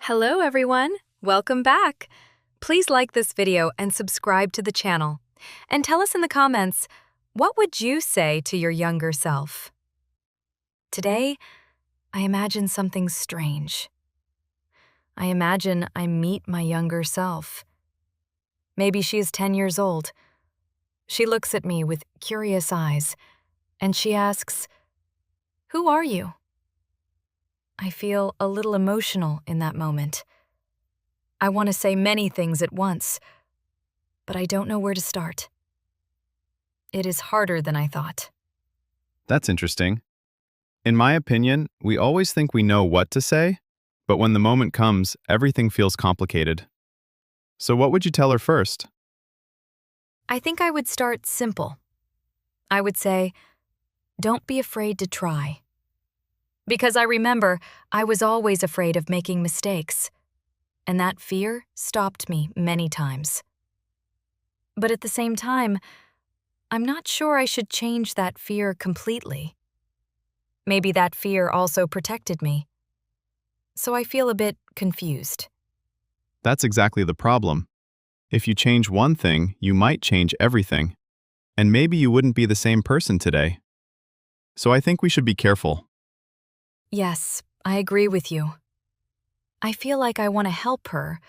Hello everyone, welcome back. Please like this video and subscribe to the channel. And tell us in the comments, what would you say to your younger self? Today, I imagine something strange. I imagine I meet my younger self. Maybe she is 10 years old. She looks at me with curious eyes, and she asks, "Who are you?" I feel a little emotional in that moment. I want to say many things at once, but I don't know where to start. It is harder than I thought. That's interesting. In my opinion, we always think we know what to say, but when the moment comes, everything feels complicated. So what would you tell her first? I think I would start simple. I would say, don't be afraid to try. Because I remember I was always afraid of making mistakes, and that fear stopped me many times. But at the same time, I'm not sure I should change that fear completely. Maybe that fear also protected me. So I feel a bit confused. That's exactly the problem. If you change one thing, you might change everything. And maybe you wouldn't be the same person today. So I think we should be careful. Yes, I agree with you. I feel like I want to help her,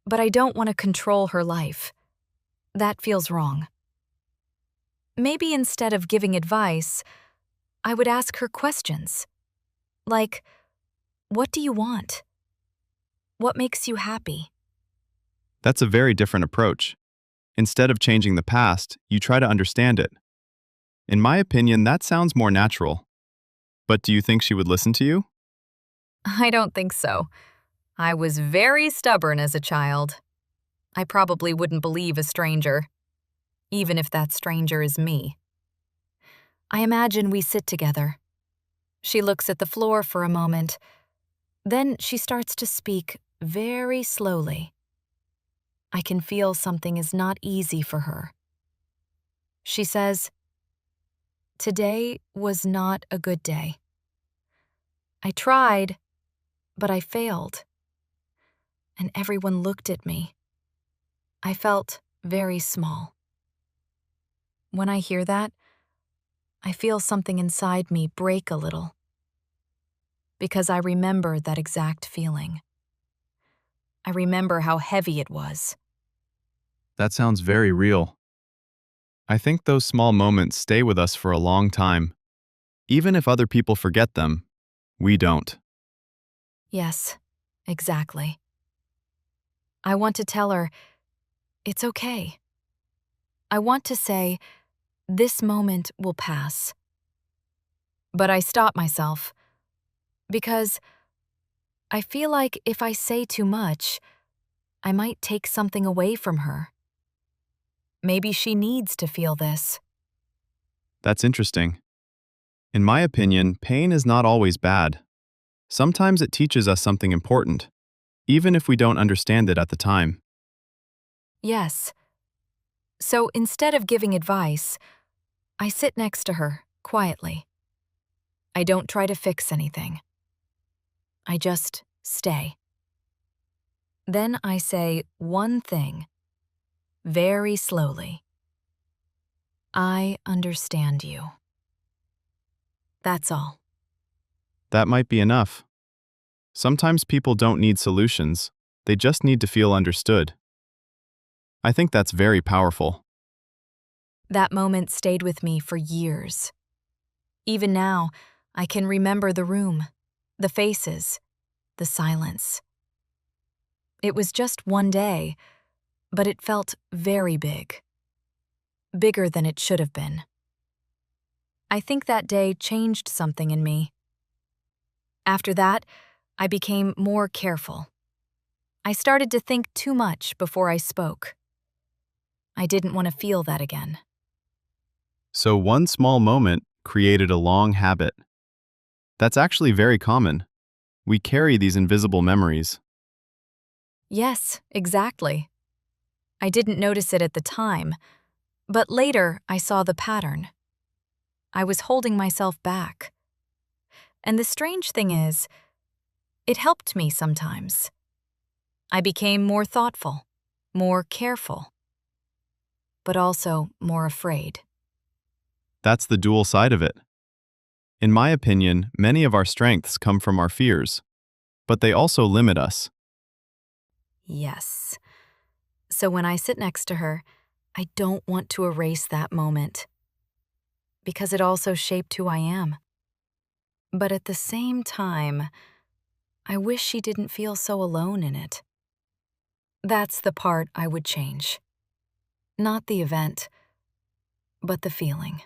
but I don't want to control her life. That feels wrong. Maybe instead of giving advice, I would ask her questions. Like, what do you want? What makes you happy? That's a very different approach. Instead of changing the past, you try to understand it. In my opinion, that sounds more natural. But do you think she would listen to you? I don't think so. I was very stubborn as a child. I probably wouldn't believe a stranger, even if that stranger is me. I imagine we sit together. She looks at the floor for a moment. Then she starts to speak very slowly. I can feel something is not easy for her. She says, "Today was not a good day. I tried, but I failed." And everyone looked at me. I felt very small. When I hear that, I feel something inside me break a little. Because I remember that exact feeling. I remember how heavy it was. That sounds very real. I think those small moments stay with us for a long time. Even if other people forget them, we don't. Yes, exactly. I want to tell her, it's okay. I want to say, this moment will pass. But I stop myself. Because I feel like if I say too much, I might take something away from her. Maybe she needs to feel this. That's interesting. In my opinion, pain is not always bad. Sometimes it teaches us something important, even if we don't understand it at the time. Yes. So instead of giving advice, I sit next to her, quietly. I don't try to fix anything. I just stay. Then I say one thing, very slowly. I understand you. That's all. That might be enough. Sometimes people don't need solutions, they just need to feel understood. I think that's very powerful. That moment stayed with me for years. Even now, I can remember the room, the faces, the silence. It was just one day, but it felt very big. Bigger than it should have been. I think that day changed something in me. After that, I became more careful. I started to think too much before I spoke. I didn't want to feel that again. So one small moment created a long habit. That's actually very common. We carry these invisible memories. Yes, exactly. I didn't notice it at the time, but later I saw the pattern. I was holding myself back. And the strange thing is, it helped me sometimes. I became more thoughtful, more careful, but also more afraid. That's the dual side of it. In my opinion, many of our strengths come from our fears, but they also limit us. Yes. So when I sit next to her, I don't want to erase that moment because it also shaped who I am. But at the same time, I wish she didn't feel so alone in it. That's the part I would change. Not the event, but the feeling.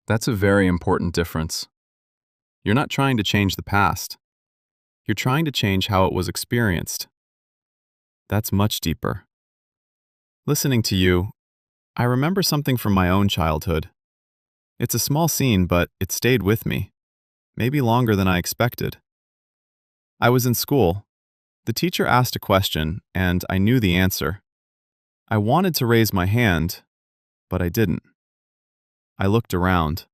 That's a very important difference. You're not trying to change the past. You're trying to change how it was experienced. That's much deeper. Listening to you, I remember something from my own childhood. It's a small scene, but it stayed with me, maybe longer than I expected. I was in school. The teacher asked a question, and I knew the answer. I wanted to raise my hand, but I didn't. I looked around.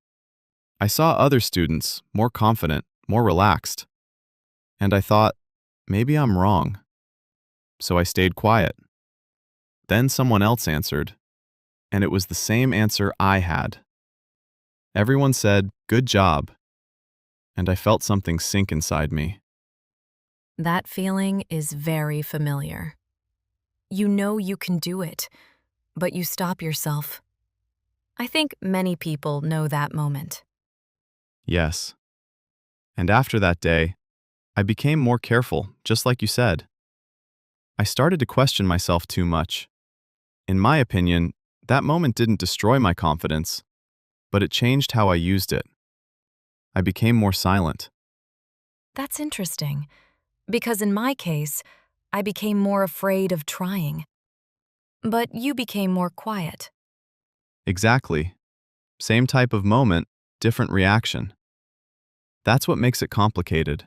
I saw other students, more confident, more relaxed. And I thought, maybe I'm wrong. So I stayed quiet. Then someone else answered, and it was the same answer I had. Everyone said, "Good job," and I felt something sink inside me. That feeling is very familiar. You know you can do it, but you stop yourself. I think many people know that moment. Yes. And after that day, I became more careful, just like you said. I started to question myself too much. In my opinion, that moment didn't destroy my confidence, but it changed how I used it. I became more silent. That's interesting, because in my case, I became more afraid of trying. But you became more quiet. Exactly. Same type of moment, different reaction. That's what makes it complicated.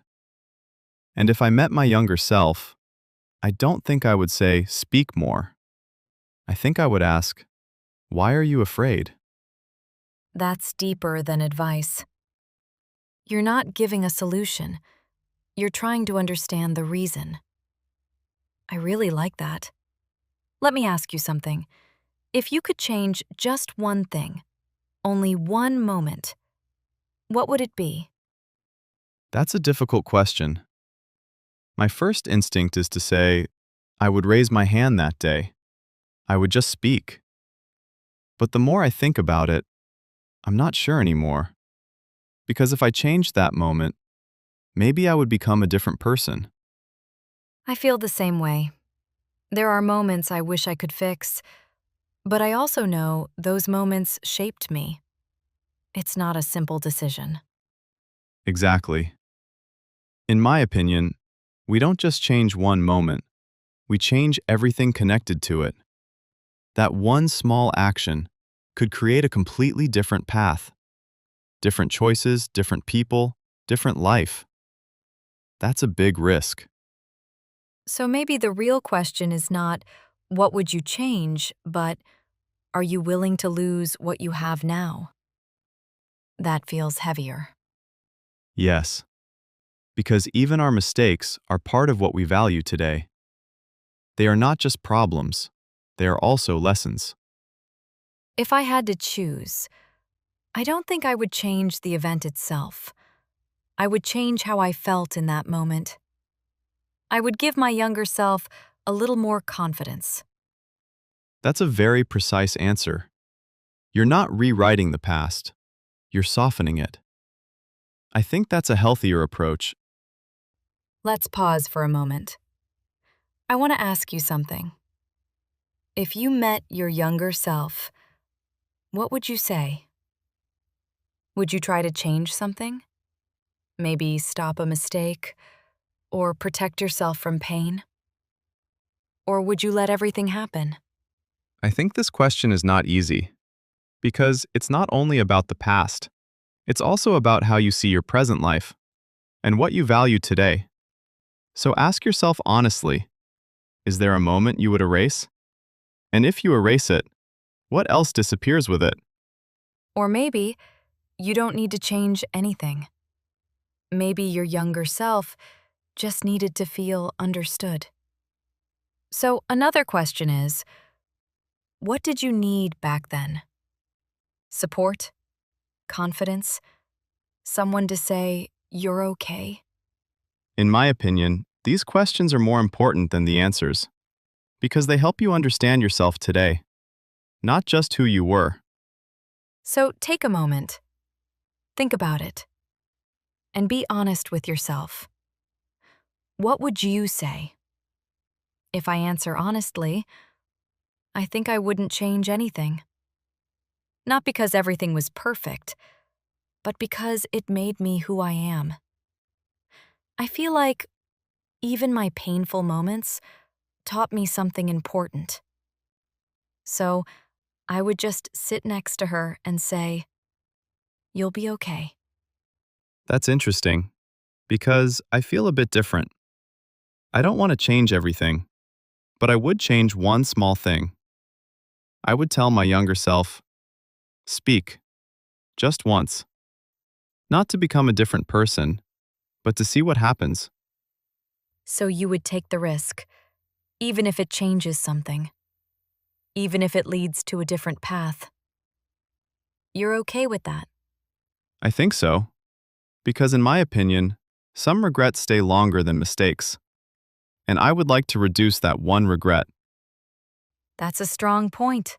And if I met my younger self, I don't think I would say, "Speak more." I think I would ask, "Why are you afraid?" That's deeper than advice. You're not giving a solution. You're trying to understand the reason. I really like that. Let me ask you something. If you could change just one thing, only one moment, what would it be? That's a difficult question. My first instinct is to say, I would raise my hand that day. I would just speak. But the more I think about it, I'm not sure anymore. Because if I changed that moment, maybe I would become a different person. I feel the same way. There are moments I wish I could fix, but I also know those moments shaped me. It's not a simple decision. Exactly. In my opinion, we don't just change one moment, we change everything connected to it. That one small action could create a completely different path. Different choices, different people, different life. That's a big risk. So maybe the real question is not, what would you change, but are you willing to lose what you have now? That feels heavier. Yes, because even our mistakes are part of what we value today. They are not just problems, they are also lessons. If I had to choose, I don't think I would change the event itself. I would change how I felt in that moment. I would give my younger self a little more confidence. That's a very precise answer. You're not rewriting the past, you're softening it. I think that's a healthier approach. Let's pause for a moment. I want to ask you something. If you met your younger self, what would you say? Would you try to change something? Maybe stop a mistake? Or protect yourself from pain? Or would you let everything happen? I think this question is not easy, because it's not only about the past, it's also about how you see your present life and what you value today. So ask yourself honestly, is there a moment you would erase? And if you erase it, what else disappears with it? Or maybe you don't need to change anything. Maybe your younger self just needed to feel understood. So, another question is, what did you need back then? Support? Confidence? Someone to say, you're okay? In my opinion, these questions are more important than the answers because they help you understand yourself today, not just who you were. So, take a moment. Think about it. And be honest with yourself. What would you say? If I answer honestly, I think I wouldn't change anything. Not because everything was perfect, but because it made me who I am. I feel like even my painful moments taught me something important. So I would just sit next to her and say, "You'll be okay." That's interesting because I feel a bit different. I don't want to change everything, but I would change one small thing. I would tell my younger self, speak, just once. Not to become a different person, but to see what happens. So you would take the risk, even if it changes something, even if it leads to a different path. You're okay with that. I think so, because in my opinion, some regrets stay longer than mistakes, and I would like to reduce that one regret. That's a strong point.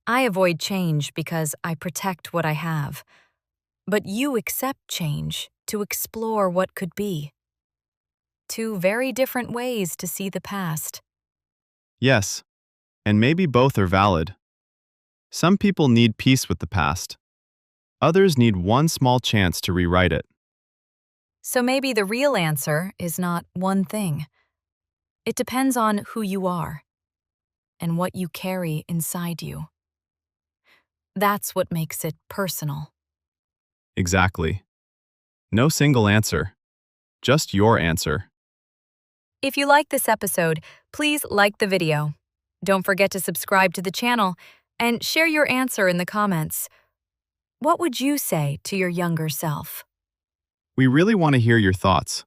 I avoid change because I protect what I have. But you accept change to explore what could be. Two very different ways to see the past. Yes, and maybe both are valid. Some people need peace with the past. Others need one small chance to rewrite it. So maybe the real answer is not one thing. It depends on who you are and what you carry inside you. That's what makes it personal. Exactly. No single answer, just your answer. If you like this episode, please like the video. Don't forget to subscribe to the channel and share your answer in the comments. What would you say to your younger self? We really want to hear your thoughts,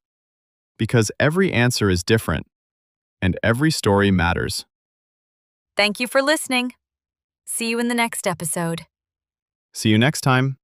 because every answer is different, and every story matters. Thank you for listening. See you in the next episode. See you next time.